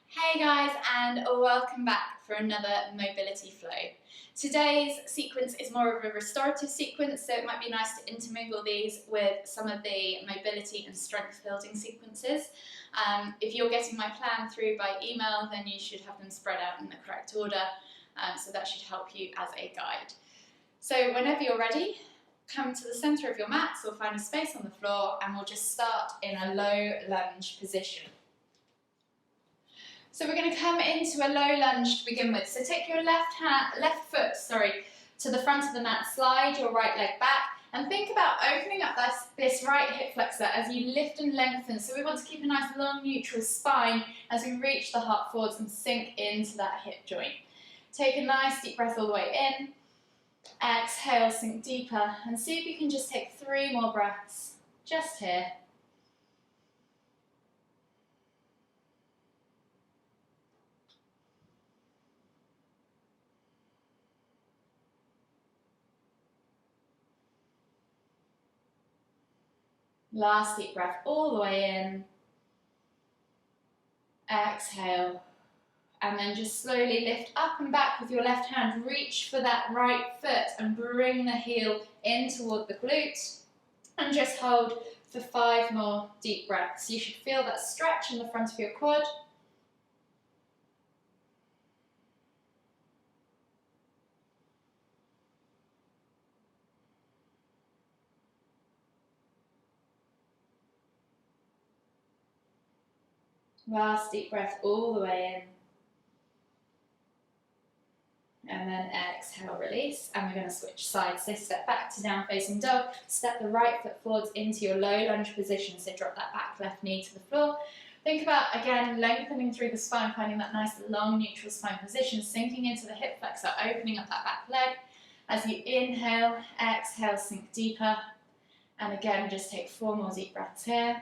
Hey guys, and welcome back for another mobility flow. Today's sequence is more of a restorative sequence, so it might be nice to intermingle these with some of the mobility and strength building sequences. If you're getting my plan through by email, then you should have them spread out in the correct order, so that should help you as a guide. So whenever you're ready, come to the centre of your mats or find a space on the floor, and we'll just start in a low lunge position. So we're going to come into a low lunge to begin with. So take your left foot to the front of the mat, slide your right leg back, and think about opening up this right hip flexor as you lift and lengthen. So we want to keep a nice long neutral spine as we reach the heart forwards and sink into that hip joint. Take a nice deep breath all the way in. Exhale, sink deeper, and see if you can just take 3 more breaths just here. Last deep breath all the way in. Exhale. And then just slowly lift up and back with your left hand. Reach for that right foot and bring the heel in toward the glute. And just hold for 5 more deep breaths. You should feel that stretch in the front of your quad. Last deep breath all the way in. And then exhale, release. And we're going to switch sides. So step back to down facing dog. Step the right foot forwards into your low lunge position. So drop that back left knee to the floor. Think about, again, lengthening through the spine, finding that nice long neutral spine position, sinking into the hip flexor, opening up that back leg. As you inhale, exhale, sink deeper. And again, just take 4 more deep breaths here.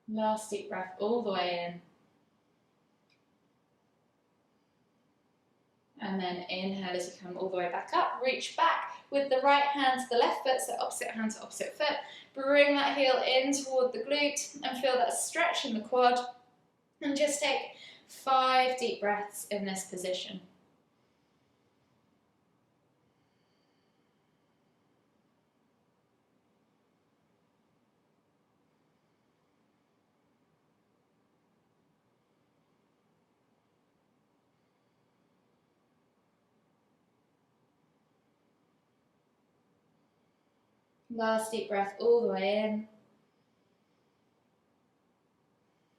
Last deep breath all the way in. And then inhale as you come all the way back up. Reach back with the right hand to the left foot, so opposite hand to opposite foot. Bring that heel in toward the glute and feel that stretch in the quad. And just take 5 deep breaths in this position. Last deep breath all the way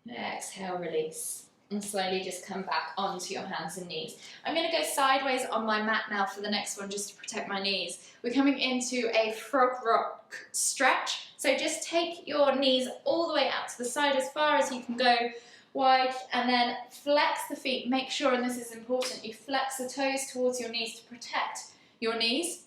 in. Exhale, release. And slowly just come back onto your hands and knees. I'm going to go sideways on my mat now for the next one just to protect my knees. We're coming into a frog rock stretch. So just take your knees all the way out to the side as far as you can go, wide, and then flex the feet. Make sure, and this is important, you flex the toes towards your knees to protect your knees.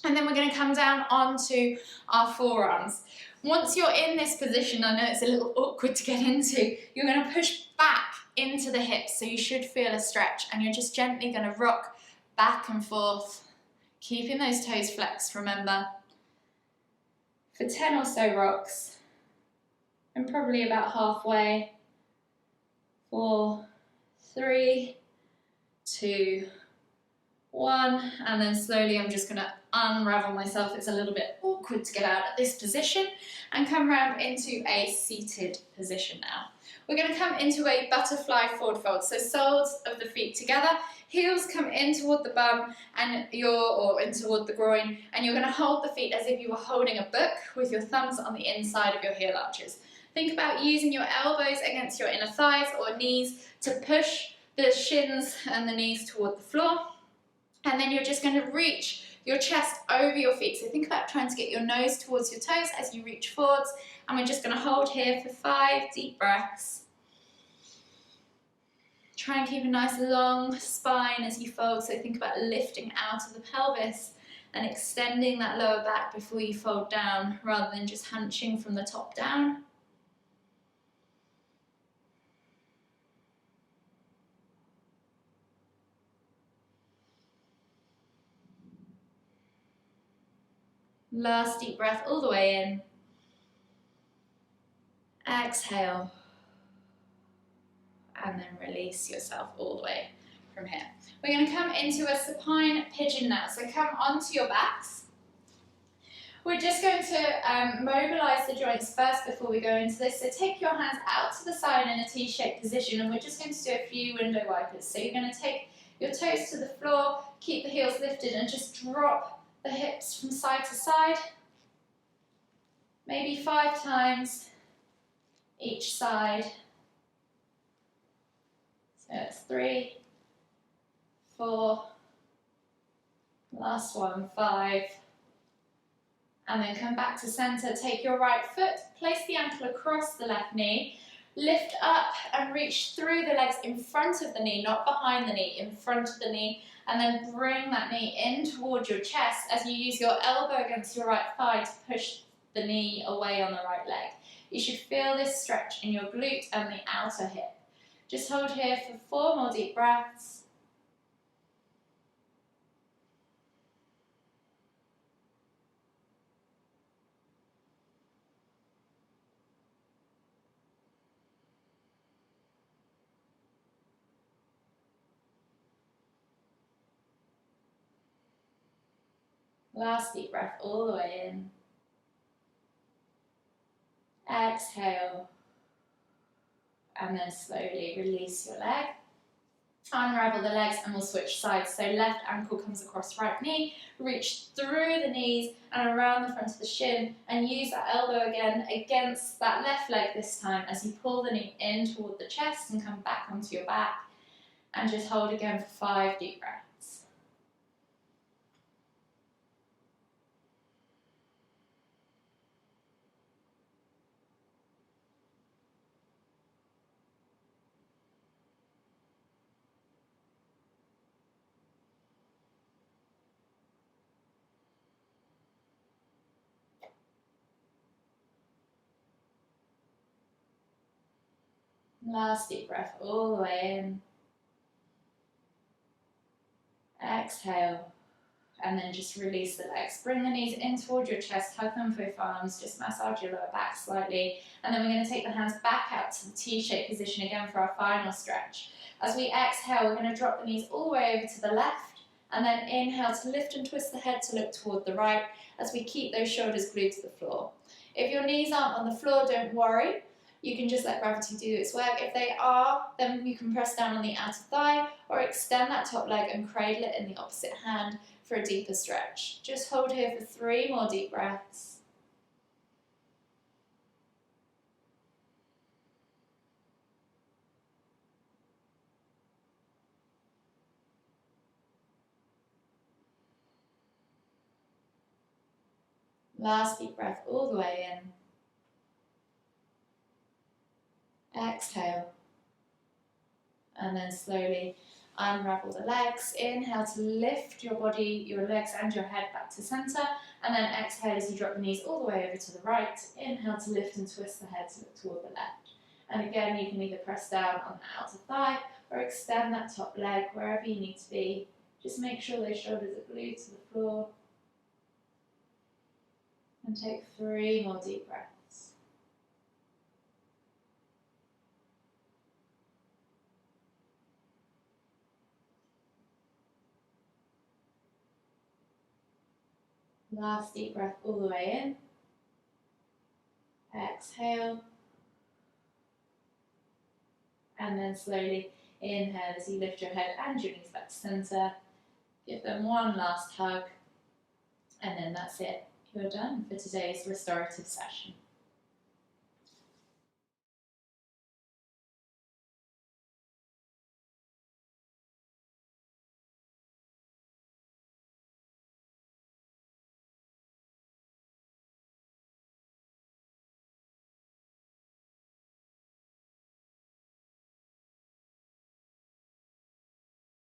And then we're going to come down onto our forearms. Once you're in this position, I know it's a little awkward to get into, you're going to push back into the hips, so you should feel a stretch, and you're just gently going to rock back and forth, keeping those toes flexed, remember, for 10 or so rocks, and probably about halfway. 4, 3, 2, 1, and then slowly I'm just going to unravel myself. It's a little bit awkward to get out at this position, and come round into a seated position now. We're going to come into a butterfly forward fold. So soles of the feet together, heels come in toward the bum and in toward the groin, and you're going to hold the feet as if you were holding a book with your thumbs on the inside of your heel arches. Think about using your elbows against your inner thighs or knees to push the shins and the knees toward the floor. And then you're just going to reach your chest over your feet. So think about trying to get your nose towards your toes as you reach forwards. And we're just going to hold here for 5 deep breaths. Try and keep a nice long spine as you fold. So think about lifting out of the pelvis and extending that lower back before you fold down, rather than just hunching from the top down. Last deep breath all the way in. Exhale. And then release yourself all the way from here. We're going to come into a supine pigeon now. So come onto your backs. We're just going to mobilize the joints first before we go into this. So take your hands out to the side in a T-shaped position, and we're just going to do a few window wipers. So you're going to take your toes to the floor, keep the heels lifted, and just drop the hips from side to side. Maybe 5 times each side. So it's 3, 4, last one, 5. And then come back to center, take your right foot, place the ankle across the left knee, lift up and reach through the legs in front of the knee, not behind the knee, in front of the knee, and then bring that knee in towards your chest as you use your elbow against your right thigh to push the knee away on the right leg. You should feel this stretch in your glute and the outer hip. Just hold here for 4 more deep breaths. Last deep breath all the way in. Exhale. And then slowly release your leg. Unravel the legs and we'll switch sides. So left ankle comes across right knee, reach through the knees and around the front of the shin, and use that elbow again against that left leg this time as you pull the knee in toward the chest and come back onto your back, and just hold again for 5 deep breaths. Last deep breath all the way in. Exhale. And then just release the legs. Bring the knees in toward your chest, hug them with both arms, just massage your lower back slightly. And then we're going to take the hands back out to the T-shaped position again for our final stretch. As we exhale, we're going to drop the knees all the way over to the left, and then inhale to lift and twist the head to look toward the right as we keep those shoulders glued to the floor. If your knees aren't on the floor, don't worry. You can just let gravity do its work. If they are, then you can press down on the outer thigh or extend that top leg and cradle it in the opposite hand for a deeper stretch. Just hold here for 3 more deep breaths. Last deep breath all the way in. Exhale. And then slowly unravel the legs. Inhale to lift your body, your legs and your head back to center. And then exhale as you drop the knees all the way over to the right. Inhale to lift and twist the head to look toward the left. And again, you can either press down on the outer thigh or extend that top leg wherever you need to be. Just make sure those shoulders are glued to the floor. And take 3 more deep breaths. Last deep breath all the way in. Exhale. And then slowly inhale as you lift your head and your knees back to center. Give them one last hug. And then that's it. You're done for today's restorative session.